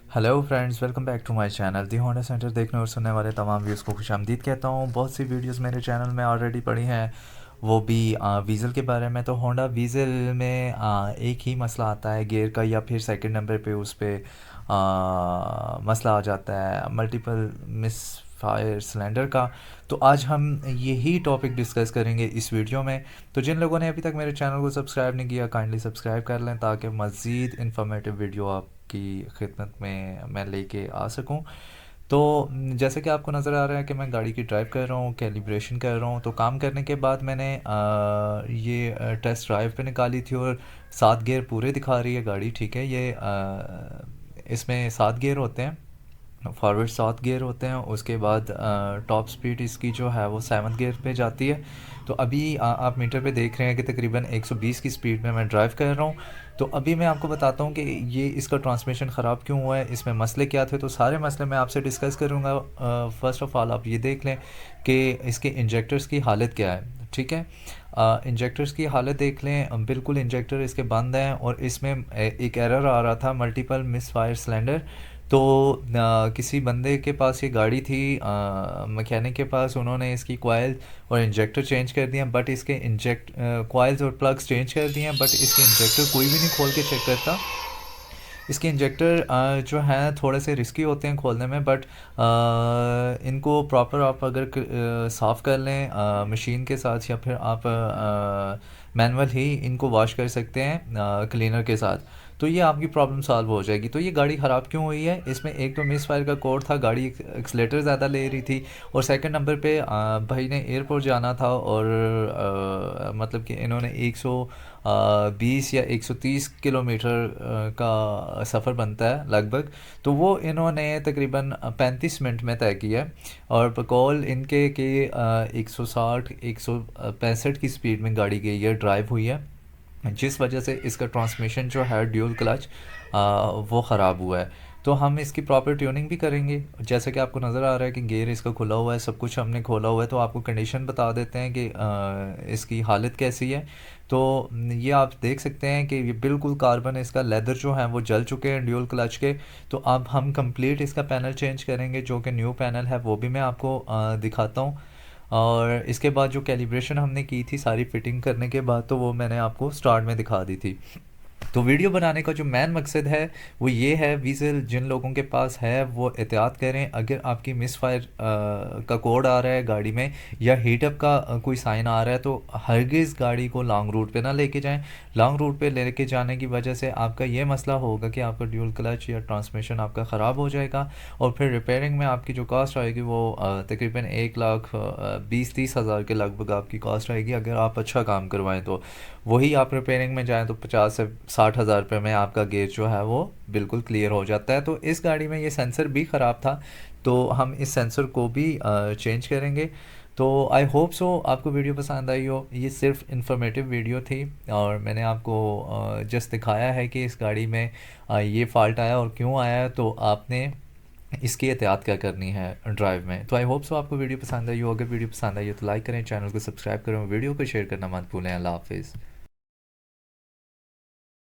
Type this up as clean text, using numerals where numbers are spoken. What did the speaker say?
Hello friends, welcome back to my channel the Honda centre. देखने और सुनने वाले तमाम व्यूज़ को खुशामदीद कहता हूँ। बहुत सी वीडियोस मेरे चैनल में ऑलरेडी पड़ी हैं, वो भी वीज़ल के बारे में। तो होंडा वीज़ल में एक ही मसला आता है गियर का, या फिर सेकंड नंबर पे उस पर मसला आ जाता है मल्टीपल मिस फायर सिलेंडर का। तो आज हम यही टॉपिक डिस्कस करेंगे इस वीडियो में। तो जिन लोगों ने अभी तक मेरे चैनल को सब्सक्राइब नहीं किया, काइंडली सब्सक्राइब कर लें ताकि मज़ीद इन्फॉर्मेटिव वीडियो आपकी खिदमत में मैं लेके आ सकूं। तो जैसे कि आपको नज़र आ रहा है कि मैं गाड़ी की ड्राइव कर रहा हूँ, कैलिब्रेशन कर रहा हूँ। तो काम करने के बाद मैंने ये टेस्ट ड्राइव पे निकाली थी और 7 गियर पूरे दिखा रही है गाड़ी। ठीक है, ये इसमें 7 गियर होते हैं, फॉरवर्ड 7 गियर होते हैं। उसके बाद टॉप स्पीड इसकी जो है वो 7th गियर पे जाती है। तो अभी आप मीटर पे देख रहे हैं कि तकरीबन 120 की स्पीड में मैं ड्राइव कर रहा हूँ। तो अभी मैं आपको बताता हूँ कि ये इसका ट्रांसमिशन ख़राब क्यों हुआ है, इसमें मसले क्या थे। तो सारे मसले मैं आपसे डिस्कस करूँगा। फ़र्स्ट ऑफ़ ऑल आप ये देख लें कि इसके इंजेक्टर्स की हालत क्या है। ठीक है, इंजेक्टर्स की हालत देख लें। बिल्कुल इंजेक्टर इसके बंद हैं और इसमें एक एरर आ रहा था, मल्टीपल मिस फायर सिलेंडर। तो किसी बंदे के पास ये गाड़ी थी, मैकेनिक के पास, उन्होंने इसकी कॉइल और इंजेक्टर चेंज कर दिए, बट इसके इंजेक्ट कॉइल्स और प्लग्स चेंज कर दिए हैं, बट इसके इंजेक्टर कोई भी नहीं खोल के चेक करता। इसके इंजेक्टर जो हैं थोड़े से रिस्की होते हैं खोलने में, बट इनको प्रॉपर आप अगर साफ़ कर लें मशीन के साथ, या फिर आप मैनुअल ही इनको वॉश कर सकते हैं क्लीनर के साथ, तो ये आपकी प्रॉब्लम सॉल्व हो जाएगी। तो ये गाड़ी ख़राब क्यों हुई है, इसमें एक तो मिस फायर का कोड था, गाड़ी एक्सलेटर ज़्यादा ले रही थी, और सेकंड नंबर पे भाई ने एयरपोर्ट जाना था, और मतलब कि इन्होंने 120 या 130 किलोमीटर का सफ़र बनता है लगभग। तो वो इन्होंने तकरीबन 35 मिनट में तय किया है, और बकौल इनके कि 160 165 की स्पीड में गाड़ी गई है, ड्राइव हुई है, जिस वजह से इसका ट्रांसमिशन जो है ड्यूल क्लच वो ख़राब हुआ है। तो हम इसकी प्रॉपर ट्यूनिंग भी करेंगे। जैसे कि आपको नज़र आ रहा है कि गियर इसका खुला हुआ है, सब कुछ हमने खोला हुआ है। तो आपको कंडीशन बता देते हैं कि इसकी हालत कैसी है। तो ये आप देख सकते हैं कि ये बिल्कुल कार्बन, इसका लेदर जो है वो जल चुके हैं ड्यूल क्लच के। तो अब हम कंप्लीट इसका पैनल चेंज करेंगे, जो कि न्यू पैनल है, वो भी मैं आपको दिखाता हूँ। और इसके बाद जो कैलिब्रेशन हमने की थी सारी फिटिंग करने के बाद, तो वो मैंने आपको स्टार्ट में दिखा दी थी। तो वीडियो बनाने का जो मेन मकसद है वो ये है, वीज़ल जिन लोगों के पास है वो एहतियात करें। अगर आपकी मिस फायर का कोड आ रहा है गाड़ी में, या हीटअप का कोई साइन आ रहा है, तो हरगिज़ गाड़ी को लॉन्ग रूट पे ना लेके जाएं। लॉन्ग रूट पे लेके जाने की वजह से आपका ये मसला होगा कि आपका ड्यूल क्लच या ट्रांसमिशन आपका ख़राब हो जाएगा, और फिर रिपेयरिंग में आपकी जो कॉस्ट आएगी वो तकरीबन 1,20,30,000 के लगभग आपकी कॉस्ट आएगी, अगर आप अच्छा काम करवाएं। तो वही आप रिपेयरिंग में जाएँ तो 50 से 60 हज़ार रुपये में आपका गेज जो है वो बिल्कुल क्लियर हो जाता है। तो इस गाड़ी में ये सेंसर भी ख़राब था, तो हम इस सेंसर को भी चेंज करेंगे। तो आई होप सो आपको वीडियो पसंद आई हो। ये सिर्फ इन्फॉर्मेटिव वीडियो थी, और मैंने आपको जस्ट दिखाया है कि इस गाड़ी में ये फ़ाल्ट आया और क्यों आया है, तो आपने इसकी एहतियात क्या करनी है ड्राइव में। तो आई होप सो आपको वीडियो पसंद आई हो। अगर वीडियो पसंद आई हो तो लाइक करें, चैनल को सब्सक्राइब करें, वीडियो को शेयर करना मत भूलें। अल्लाह हाफिज़।